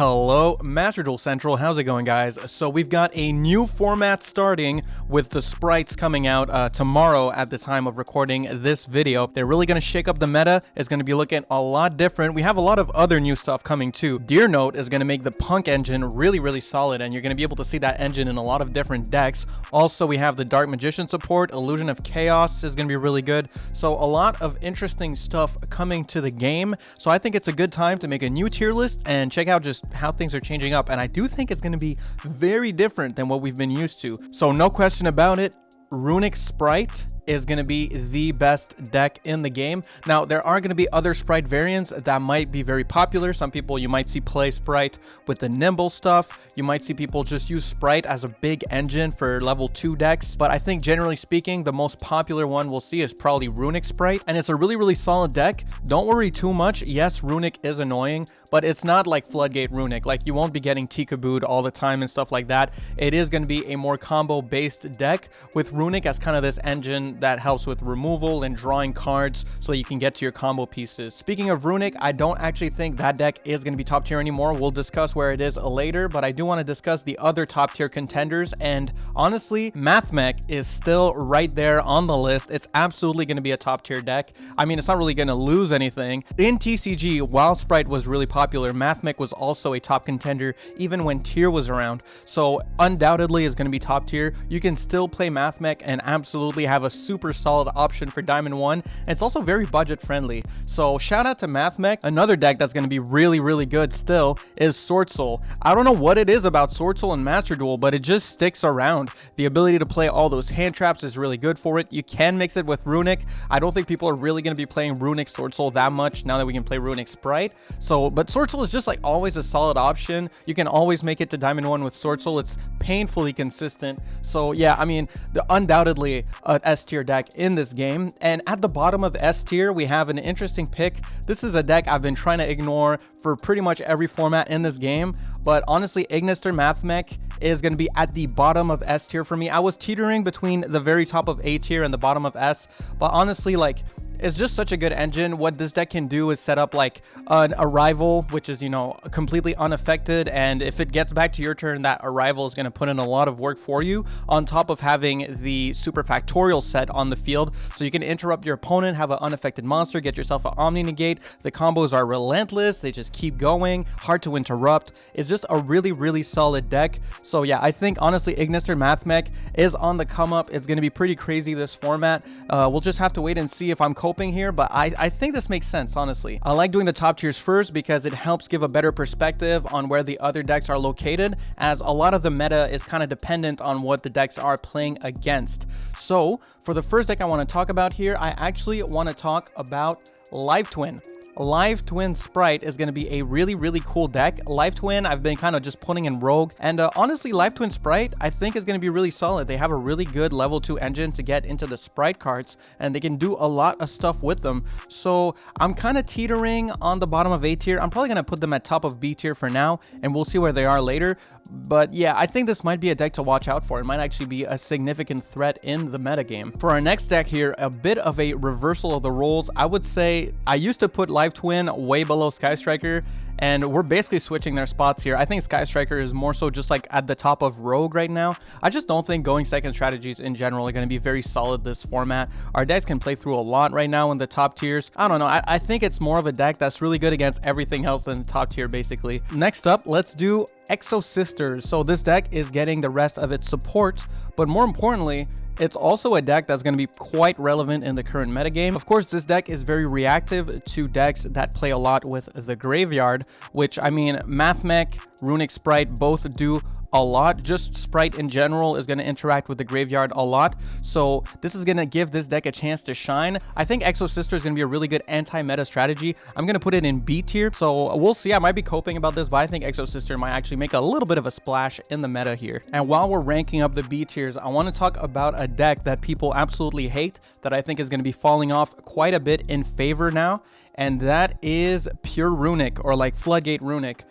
Hello, Master Duel Central. How's it going, guys? So we've got a new format starting with the sprites coming out tomorrow at the time of recording this video. They're really going to shake up the meta. It's going to be looking a lot different. We have a lot of other new stuff coming too. Deer Note is going to make the Punk engine really solid, and you're going to be able to see that engine in a lot of different decks. Also, we have the Dark Magician support. Illusion of Chaos is going to be really good. So a lot of interesting stuff coming to the game. So I think it's a good time to make a new tier list and check out just how things are changing up, and I do think it's going to be very different than what we've been used to. So no question about it, Runic Sprite is going to be the best deck in the game. Now, there are going to be other Sprite variants that might be very popular. Some people you might see play Sprite with the Nimble stuff. You might see people just use Sprite as a big engine for level 2 decks. But I think generally speaking, the most popular one we'll see is probably Runic Sprite. And it's a really solid deck. Don't worry too much. Yes, Runic is annoying, but it's not like Floodgate Runic. Like, you won't be getting Tikabooed all the time and stuff like that. It is going to be a more combo-based deck with Runic as kind of this engine that helps with removal and drawing cards so you can get to your combo pieces. Speaking of Runic, I don't actually think that deck is going to be top tier anymore. We'll discuss where it is later, but I do want to discuss the other top tier contenders, and honestly, Mathmech is still right there on the list. It's absolutely going to be a top tier deck. I mean, it's not really going to lose anything. In TCG, while Sprite was really popular, Mathmech was also a top contender even when tier was around. So undoubtedly is going to be top tier. You can still play Mathmech and absolutely have a super solid option for Diamond 1. And it's also very budget friendly. So shout out to Mathmech. Another deck that's going to be really good still is Sword Soul. I don't know what it is about Sword Soul and Master Duel, but it just sticks around. The ability to play all those hand traps is really good for it. You can mix it with Runic. I don't think people are really going to be playing Runic Sword Soul that much now that we can play Runic Sprite. But Sword Soul is just like always a solid option. You can always make it to Diamond 1 with Sword Soul. It's painfully consistent. So yeah, I mean, undoubtedly a S tier deck in this game. And at the bottom of S tier, we have an interesting pick. This is a deck I've been trying to ignore for pretty much every format in this game, but honestly, Ignister Mathmech is going to be at the bottom of S tier for me. I was teetering between the very top of A tier and the bottom of S, but honestly, like, it's just such a good engine. What this deck can do is set up like an arrival, which is, you know, completely unaffected. And if it gets back to your turn, that arrival is going to put in a lot of work for you, on top of having the super factorial set on the field. So you can interrupt your opponent, have an unaffected monster, get yourself an Omni Negate. The combos are relentless. They just keep going, hard to interrupt. It's just a really solid deck. So yeah, I think honestly, Ignister Mathmech is on the come up. It's going to be pretty crazy, this format. We'll just have to wait and see if I'm coping here, but I think this makes sense, honestly. I like doing the top tiers first because it helps give a better perspective on where the other decks are located, as a lot of the meta is kind of dependent on what the decks are playing against. So for the first deck I want to talk about here, I actually want to talk about Live Twin. Live Twin Sprite is going to be a really cool deck. Live Twin, I've been kind of just putting in Rogue, and honestly, Live Twin Sprite, I think is going to be really solid. They have a really good level 2 engine to get into the Sprite cards, and they can do a lot of stuff with them. So I'm kind of teetering on the bottom of A tier. I'm probably going to put them at top of B tier for now, and we'll see where they are later. But yeah, I think this might be a deck to watch out for. It might actually be a significant threat in the metagame. For our next deck here, a bit of a reversal of the roles. I would say I used to put Live Twin way below Sky Striker, and we're basically switching their spots here. I think Sky Striker is more so just like at the top of Rogue right now. I just don't think going second strategies in general are going to be very solid this format. Our decks can play through a lot right now in the top tiers. I don't know. I think it's more of a deck that's really good against everything else in the top tier, basically. Next up, let's do Exo Sisters. So this deck is getting the rest of its support, but more importantly, it's also a deck that's going to be quite relevant in the current metagame. Of course, this deck is very reactive to decks that play a lot with the graveyard, which, I mean, Mathmech, Runic Sprite both do a lot. Just Sprite in general is going to interact with the graveyard a lot. So this is going to give this deck a chance to shine. I think Exo Sister is going to be a really good anti-meta strategy. I'm going to put it in B tier. So we'll see. I might be coping about this, but I think Exo Sister might actually make a little bit of a splash in the meta here. And while we're ranking up the B tiers, I want to talk about a deck that people absolutely hate that I think is going to be falling off quite a bit in favor now. And that is Pure Runic, or like Floodgate Runic.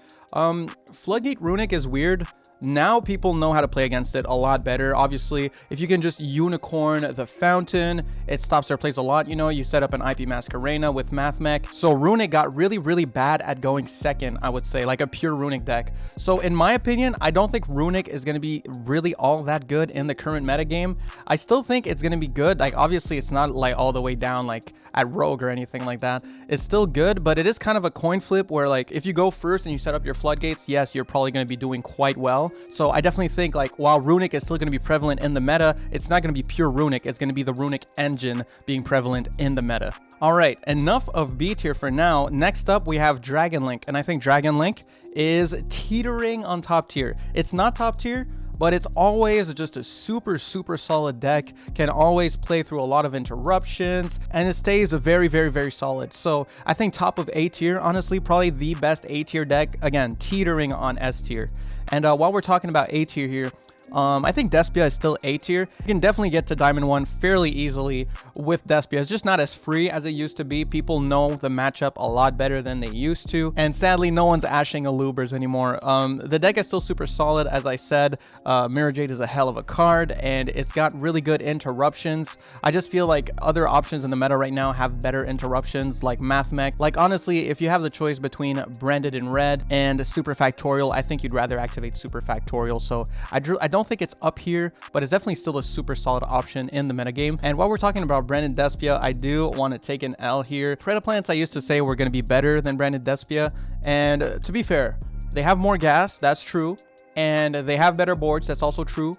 Floodgate Runic is weird. now people know how to play against it a lot better. Obviously, if you can just unicorn the fountain, it stops their plays a lot. You know, you set up an IP Masquerena with Mathmech. So Runic got really bad at going second, I would say, like a pure Runic deck. So in my opinion, I don't think Runic is going to be really all that good in the current metagame. I still think it's going to be good. Like, obviously, it's not like all the way down like at Rogue or anything like that. It's still good, but it is kind of a coin flip where, like, if you go first and you set up your floodgates, yes, you're probably going to be doing quite well. So I definitely think, like, while Runic is still going to be prevalent in the meta, it's not going to be pure Runic. It's going to be the Runic engine being prevalent in the meta. All right, enough of B tier for now. Next up, we have Dragon Link, and I think Dragon Link is teetering on top tier. It's not top tier, but it's always just a super solid deck, can always play through a lot of interruptions, and it stays very solid. So I think top of A tier, honestly, probably the best A tier deck, again, teetering on S tier. And while we're talking about A tier here, I think Despia is still A tier. You can definitely get to Diamond 1 fairly easily with Despia. It's just not as free as it used to be. People know the matchup a lot better than they used to. And sadly, no one's ashing Alubers anymore. The deck is still super solid. As I said, Mirror Jade is a hell of a card, and it's got really good interruptions. I just feel like other options in the meta right now have better interruptions, like Mathmech. Like, honestly, if you have the choice between Branded in Red and Super Factorial, I think you'd rather activate Super Factorial. So I don't think it's up here, but it's definitely still a super solid option in the metagame. And while we're talking about Branded Despia, I do want to take an L here. Predaplants, I used to say, were going to be better than Branded Despia, and to be fair, they have more gas, that's true, and they have better boards, that's also true.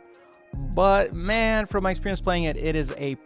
But man, from my experience playing it, it is a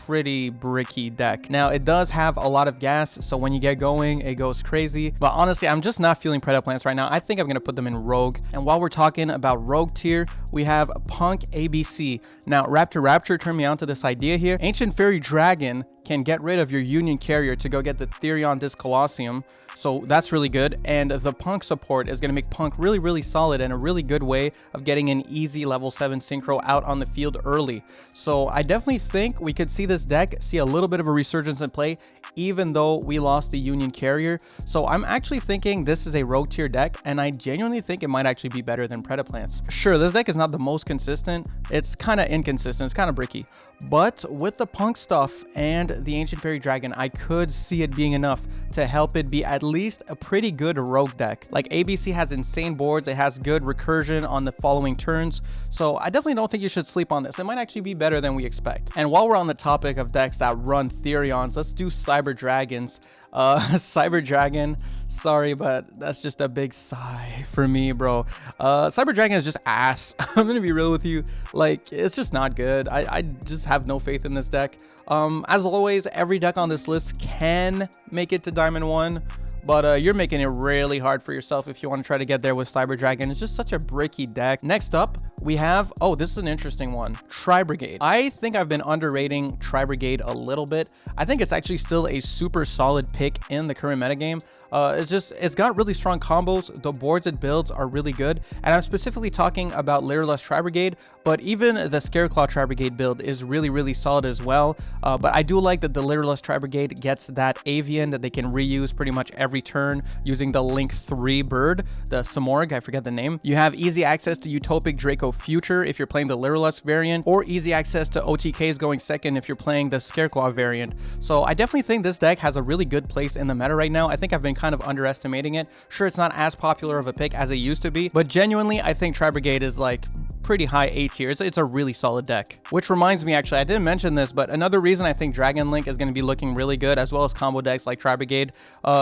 pretty bricky deck. Now, it does have a lot of gas, so when you get going, it goes crazy. But honestly, I'm just not feeling Predaplants right now. I think I'm going to put them in Rogue. And while we're talking about Rogue tier, we have Punk ABC. Now, Raptor turned me on to this idea here. Ancient Fairy Dragon can get rid of your Union Carrier to go get the Therion Disc Colosseum. So that's really good, and the Punk support is going to make Punk really solid and a really good way of getting an easy level 7 synchro out on the field early. So I definitely think we could see this deck see a little bit of a resurgence in play, even though we lost the Union Carrier. So I'm actually thinking this is a Rogue tier deck, and I genuinely think it might actually be better than Predaplants. Sure, this deck is not the most consistent. It's kind of inconsistent. It's kind of bricky. But with the Punk stuff and the Ancient Fairy Dragon, I could see it being enough to help it be at least a pretty good Rogue deck. Like, ABC has insane boards. It has good recursion on the following turns. So I definitely don't think you should sleep on this. It might actually be better than we expect. And while we're on the topic of decks that run Therions, let's do Cyber Dragons. Cyber Dragon, sorry, but that's just a big sigh for me, bro. Cyber Dragon is just ass. I'm gonna be real with you. Like, it's just not good. I just have no faith in this deck. As always, every deck on this list can make it to Diamond 1, but you're making it really hard for yourself if you want to try to get there with Cyber Dragon. It's just such a bricky deck. Next up, we have, oh, this is an interesting one, Tri-Brigade. I think I've been underrating Tri-Brigade a little bit. I think it's actually still a super solid pick in the current metagame. It's got really strong combos. The boards it builds are really good. And I'm specifically talking about Lyreless Tri-Brigade, but even the Scareclaw Tri-Brigade build is really solid as well. But I do like that the Lyreless Tri-Brigade gets that Avian that they can reuse pretty much every turn using the Link 3 bird, the Samorg, I forget the name. You have easy access to Utopic Draco Future if you're playing the Lyreless variant, or easy access to OTKs going second if you're playing the Scareclaw variant. So I definitely think this deck has a really good place in the meta right now. I think I've been kind of underestimating it. Sure, it's not as popular of a pick as it used to be, but genuinely, I think Tri-Brigade is like pretty high A tier. It's a really solid deck. Which reminds me, actually, I didn't mention this, but another reason I think Dragon Link is going to be looking really good, as well as combo decks like Tri-Brigade,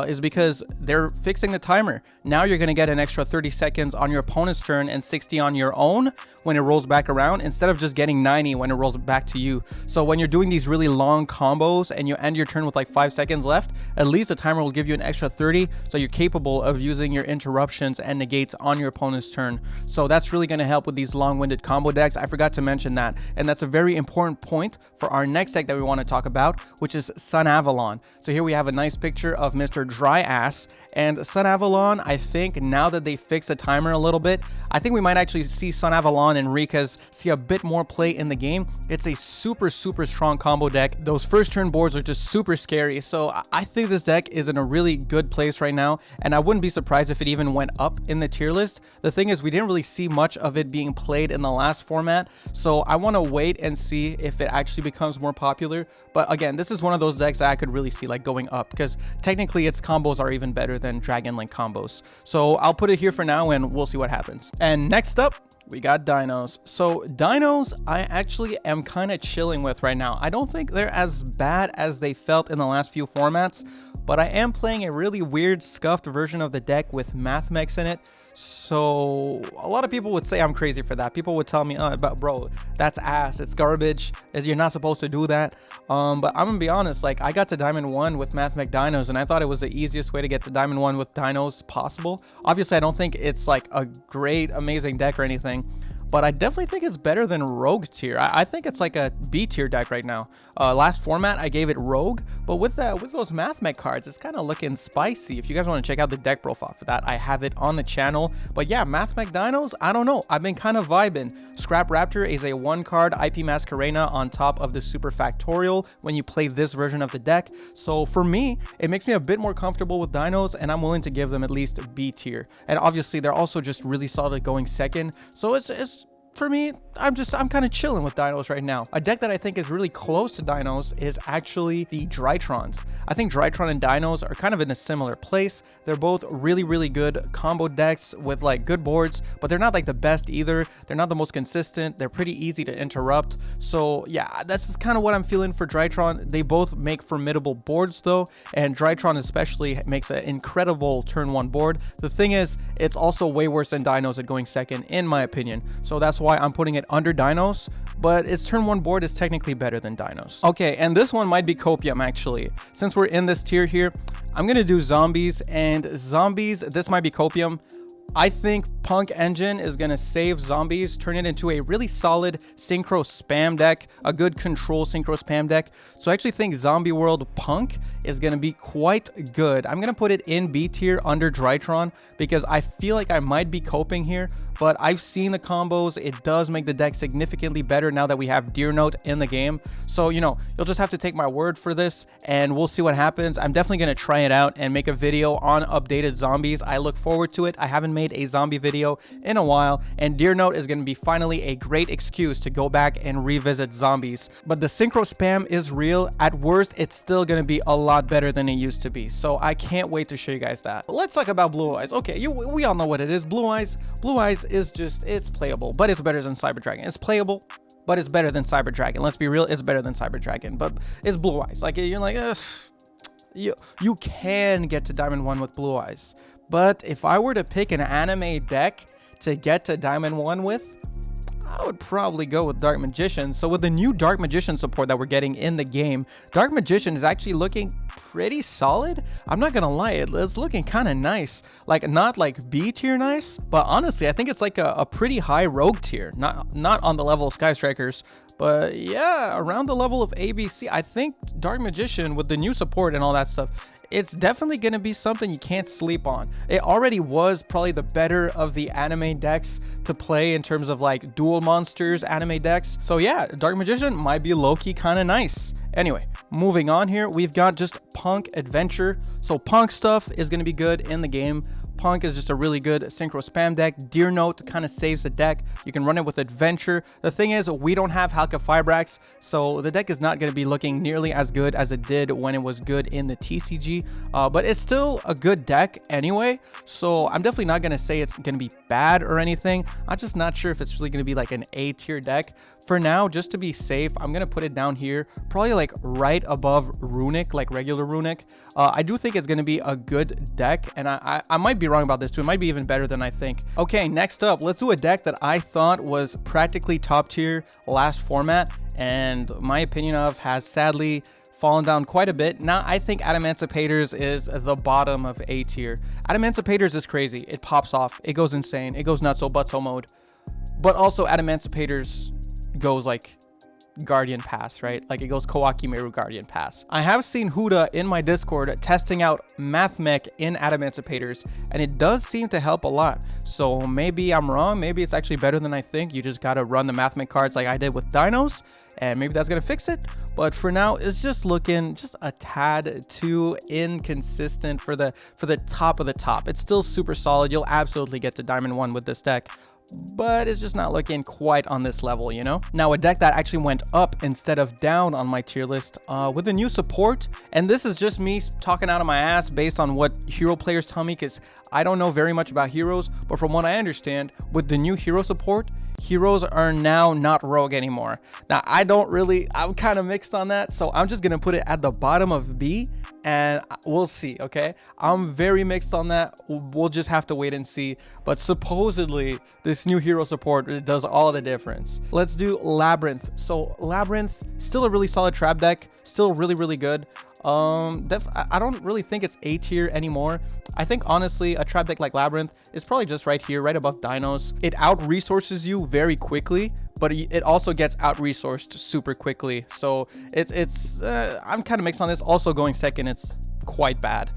is because they're fixing the timer. Now you're going to get an extra 30 seconds on your opponent's turn and 60 on your own when it rolls back around, instead of just getting 90 when it rolls back to you. So when you're doing these really long combos and you end your turn with like 5 seconds left, at least the timer will give you an extra 30, so you're capable of using your interruptions and negates on your opponent's turn. So that's really going to help with these long long-winded combo decks. I forgot to mention that, and that's a very important point for our next deck that we want to talk about, which is Sun Avalon. So here we have a nice picture of Mr. Dry Ass, and Sun Avalon, I think now that they fixed the timer a little bit, I think we might actually see Sun Avalon and Rikas see a bit more play in the game. It's a super strong combo deck. Those first turn boards are just super scary, so I think this deck is in a really good place right now, and I wouldn't be surprised if it even went up in the tier list. The thing is, we didn't really see much of it being played in the last format, so I want to wait and see if it actually becomes more popular. But again, this is one of those decks that I could really see like going up, because technically its combos are even better than Dragon Link combos. So I'll put it here for now and we'll see what happens. And next up, we got Dinos. So Dinos, I actually am kind of chilling with right now. I don't think they're as bad as they felt in the last few formats, but I am playing a really weird scuffed version of the deck with Mathmechs in it. So a lot of people would say I'm crazy for that. People would tell me, but bro, that's ass, it's garbage, you're not supposed to do that. But I'm gonna be honest, like I got to Diamond 1 with Mathmech Dinos, and I thought it was the easiest way to get to Diamond 1 with Dinos possible. Obviously, I don't think it's like a great, amazing deck or anything, but I definitely think it's better than Rogue tier. I think it's like a B tier deck right now. Last format, I gave it Rogue, but with those Mathmech cards, it's kind of looking spicy. If you guys want to check out the deck profile for that, I have it on the channel. But yeah, Mathmech Dinos, I don't know. I've been kind of vibing. Scrap Raptor is a 1-card IP Masquerena on top of the Super Factorial when you play this version of the deck. So for me, it makes me a bit more comfortable with Dinos, and I'm willing to give them at least B tier. And obviously, they're also just really solid going second. So it's for me, I'm kind of chilling with Dinos right now. A deck that I think is really close to Dinos is actually the Drytrons. I think Drytron and Dinos are kind of in a similar place. They're both really good combo decks with like good boards, but they're not like the best either. They're not the most consistent. They're pretty easy to interrupt. So yeah, this is kind of what I'm feeling for Drytron. They both make formidable boards though, and Drytron especially makes an incredible turn 1 board. The thing is, it's also way worse than Dinos at going second in my opinion. So that's why I'm putting it under Dinos, but its turn 1 board is technically better than Dinos. Okay, and this one might be Copium actually. Since we're in this tier here, I'm gonna do Zombies, and Zombies, this might be Copium. I think Punk Engine is going to save Zombies, turn it into a really solid synchro spam deck, a good control synchro spam deck. So I actually think Zombie World Punk is going to be quite good. I'm going to put it in B tier under Drytron because I feel like I might be coping here, but I've seen the combos. It does make the deck significantly better now that we have Deer Note in the game. So, you know, you'll just have to take my word for this and we'll see what happens. I'm definitely going to try it out and make a video on updated Zombies. I look forward to it. I haven't made a zombie video in a while, and Deer Note is going to be finally a great excuse to go back and revisit Zombies. But the synchro spam is real. At worst, it's still going to be a lot better than it used to be. So I can't wait to show you guys that. But let's talk about Blue Eyes. Okay, we all know what it is. Blue Eyes is just, it's playable, but it's better than Cyber Dragon. It's playable, but it's better than Cyber Dragon. Let's be real, it's better than Cyber Dragon, but it's Blue Eyes. Like, you're like, you can get to Diamond 1 with Blue Eyes. But if I were to pick an anime deck to get to Diamond 1 with, I would probably go with Dark Magician. So with the new Dark Magician support that we're getting in the game, Dark Magician is actually looking pretty solid. I'm not gonna lie, it's looking kind of nice. Like, not like B tier nice, but honestly, I think it's like a pretty high Rogue tier. Not on the level of Sky Strikers, but yeah, around the level of ABC. I think Dark Magician with the new support and all that stuff, it's definitely going to be something you can't sleep on. It already was probably the better of the anime decks to play in terms of like dual monsters anime decks. So yeah, Dark Magician might be low-key kind of nice. Anyway, moving on here, we've got just Punk Adventure. So Punk stuff is going to be good in the game. Punk is just a really good synchro spam deck. Deer Note kind of saves the deck. You can run it with Adventure. The thing is, we don't have Halka Fibrax, so the deck is not going to be looking nearly as good as it did when it was good in the TCG, but it's still a good deck anyway, so I'm definitely not going to say it's going to be bad or anything. I'm just not sure if it's really going to be like an A tier deck. For now, just to be safe, I'm going to put it down here, probably like right above Runic, like regular Runic. I do think it's going to be a good deck, and I might be wrong about this too. It might be even better than I think. Okay, next up, let's do a deck that I thought was practically top tier last format, and my opinion of has sadly fallen down quite a bit. Now I think Adamancipators is the bottom of A tier. Adamancipators is crazy. It pops off. It goes insane. It goes nutso butso mode. But also Adamancipators goes like Guardian Pass, right? Like it goes Kowakimeru Guardian Pass. I have seen Huda in my Discord testing out Mathmech in Adamancipators, and it does seem to help a lot. So maybe I'm wrong. Maybe it's actually better than I think. You just gotta run the Mathmech cards like I did with Dinos, and maybe that's gonna fix it. But for now, it's just looking just a tad too inconsistent for the top of the top. It's still super solid. You'll absolutely get to Diamond 1 with this deck, but it's just not looking quite on this level, you know? Now, a deck that actually went up instead of down on my tier list with a new support, and this is just me talking out of my ass based on what hero players tell me, because I don't know very much about heroes, but from what I understand, with the new hero support, heroes are now not rogue anymore. Now, I'm kind of mixed on that, so I'm just gonna put it at the bottom of B, and we'll see, okay? I'm very mixed on that. We'll just have to wait and see, but supposedly this new hero support does all the difference. Let's do Labyrinth. So Labyrinth, still a really solid trap deck, still really good. I don't really think it's A tier anymore. I think honestly a trap deck like Labyrinth is probably just right here, right above Dinos. It out resources you very quickly, but it also gets out resourced super quickly. So I'm kind of mixed on this. Also going second, it's quite bad.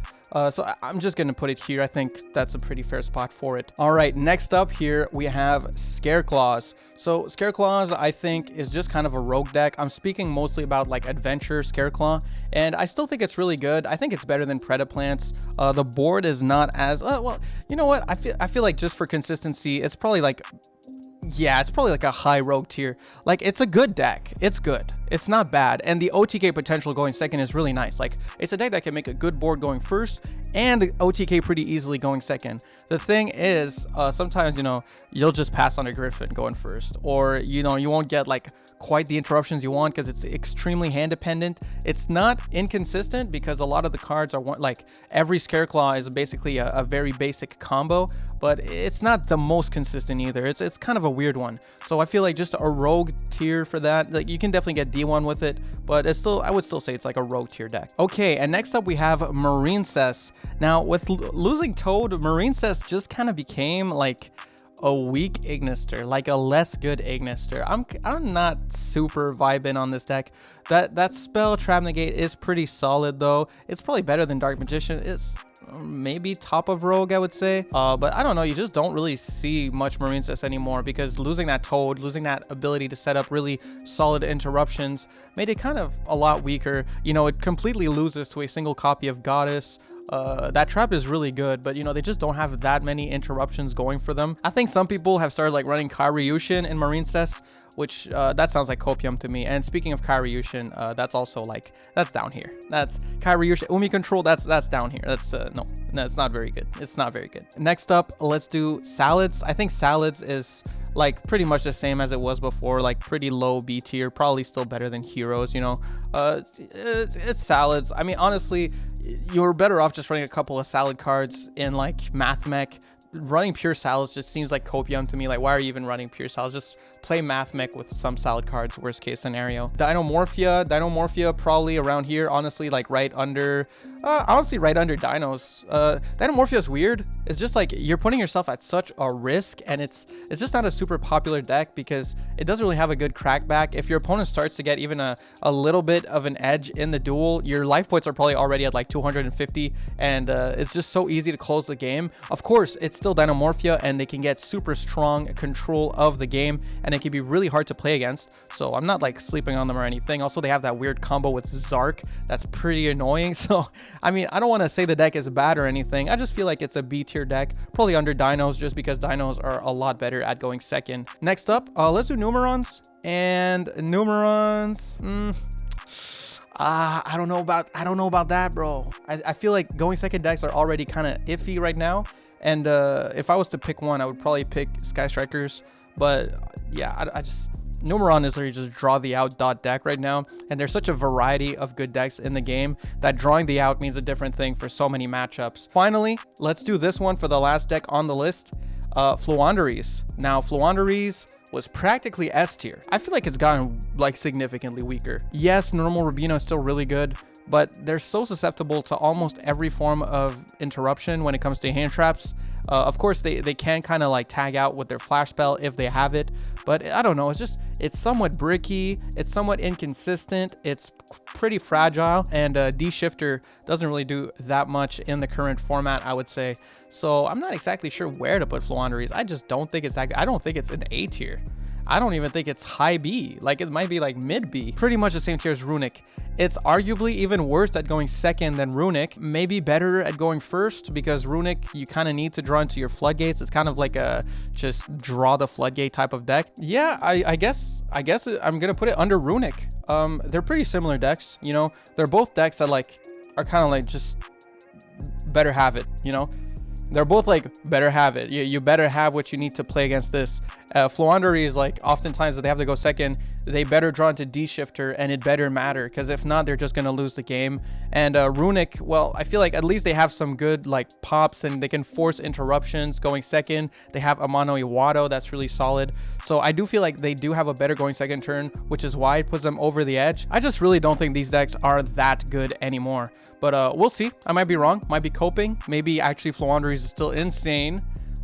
So I'm just gonna put it here. I think that's a pretty fair spot for it. All right, next up here we have Scareclaws. So Scareclaws, I think, is just kind of a rogue deck. I'm speaking mostly about like Adventure Scareclaw, and I still think it's really good. I think it's better than Predaplants. The board is not as well. You know what? I feel like just for consistency, it's probably like. Yeah, it's probably like a high rogue tier. Like, it's a good deck. It's good. It's not bad. And the OTK potential going second is really nice. Like, it's a deck that can make a good board going first and OTK pretty easily going second. The thing is, sometimes, you know, you'll just pass on a Griffin going first. Or, you know, you won't get, like, quite the interruptions you want because it's extremely hand dependent. It's not inconsistent because a lot of the cards are, like, every Scareclaw is basically a very basic combo. But it's not the most consistent either. It's kind of a weird one. So I feel like just a rogue tier for that. Like, you can definitely get D1 with it, but it's still, I would still say it's like a rogue tier deck. Okay, and next up we have Marincess. Now with losing Toad, Marincess just kind of became like a weak Ignister, like a less good Ignister. I'm not super vibing on this deck. That spell Trap Negate is pretty solid though. It's probably better than Dark Magician. It's maybe top of rogue, I would say, but I don't know, you just don't really see much Marincess anymore because losing that Toad, losing that ability to set up really solid interruptions made it kind of a lot weaker. You know, it completely loses to a single copy of Goddess. That trap is really good, but you know, they just don't have that many interruptions going for them. I think some people have started like running Kairyushin in Marincess, which that sounds like copium to me. And speaking of Kairyushin, that's also like, that's down here. That's Kairyushin Umi control, that's down here. That's no, it's not very good. It's not very good. Next up, let's do Salads. I think Salads is like pretty much the same as it was before, like pretty low B tier, probably still better than Heroes, you know. It's Salads. I mean, honestly, you're better off just running a couple of salad cards in like Mathmech. Running pure salads just seems like copium to me. Like, why are you even running pure salads? Just play Mathmech with some salad cards, worst case scenario. Dinomorphia probably around here, honestly, like right under right under Dinos. Dinomorphia is weird. It's just like you're putting yourself at such a risk, and it's just not a super popular deck because it doesn't really have a good crackback. If your opponent starts to get even a little bit of an edge in the duel, your life points are probably already at like 250, and it's just so easy to close the game. Of course, it's still Dinomorphia, and they can get super strong control of the game, and it can be really hard to play against. So I'm not like sleeping on them or anything. Also, they have that weird combo with Zark that's pretty annoying. So I mean, I don't want to say the deck is bad or anything. I just feel like it's a B tier deck, probably under Dinos, just because Dinos are a lot better at going second. Next up, let's do Numerons. And Numerons, I don't know about that, bro. I feel like going second decks are already kind of iffy right now. And if I was to pick one, I would probably pick Sky Strikers. But yeah, I just, Numeron is literally just draw the out dot deck right now. And there's such a variety of good decks in the game that drawing the out means a different thing for so many matchups. Finally, let's do this one for the last deck on the list, Floowandereeze. Now, Floowandereeze was practically S tier. I feel like it's gotten like significantly weaker. Yes, normal Rubino is still really good, but they're so susceptible to almost every form of interruption when it comes to hand traps. Of course, they can kind of like tag out with their flash spell if they have it, but I don't know. It's somewhat bricky. It's somewhat inconsistent. It's pretty fragile, and D-Shifter doesn't really do that much in the current format, I would say. So I'm not exactly sure where to put Floowandereeze. I just don't think it's that. I don't think it's an A tier. I don't even think it's high B. Like, it might be like mid B. Pretty much the same tier as Runic. It's arguably even worse at going second than Runic. Maybe better at going first, because Runic, you kind of need to draw into your floodgates. It's kind of like a just draw the floodgate type of deck. Yeah, I guess I'm gonna put it under Runic. They're pretty similar decks, you know. They're both decks that like are kind of like just better have it, you know. They're both like better have it. You better have what you need to play against this. Floowandereeze, like oftentimes if they have to go second, they better draw into D-Shifter, and it better matter, because if not, they're just gonna lose the game. And Runic, well, I feel like at least they have some good like pops, and they can force interruptions going second. They have Amano Iwado, that's really solid. So I do feel like they do have a better going second turn, which is why it puts them over the edge. I just really don't think these decks are that good anymore. But we'll see. I might be wrong. Might be coping. Maybe actually Floowandereeze is still insane.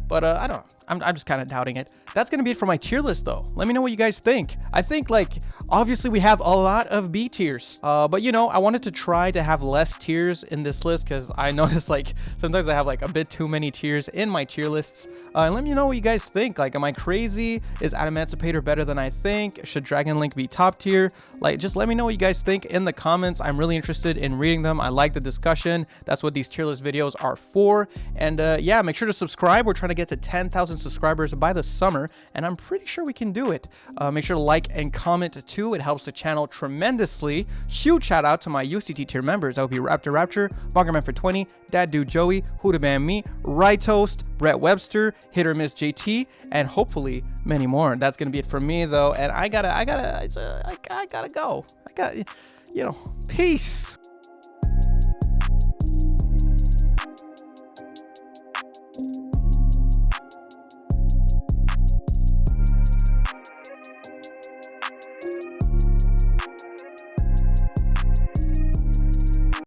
But I don't know. I'm just kind of doubting it. That's going to be it for my tier list, though. Let me know what you guys think. I think, like, obviously we have a lot of B tiers. But, you know, I wanted to try to have less tiers in this list, because I notice, like, sometimes I have, like, a bit too many tiers in my tier lists. And let me know what you guys think. Like, am I crazy? Is Adamancipator better than I think? Should Dragon Link be top tier? Like, just let me know what you guys think in the comments. I'm really interested in reading them. I like the discussion. That's what these tier list videos are for. And, yeah, make sure to subscribe. We're trying to get to 10,000 subscribers by the summer, and I'm pretty sure we can do it. Make sure to like and comment too. It helps the channel tremendously. Huge shout out to my UCT tier members. That would be Raptor, Bonkerman for 20, Dad Dude Joey, Huda Bam Me, Right Toast, Brett Webster, Hit or Miss JT, and hopefully many more. That's gonna be it for me though, and I gotta go. You know, peace.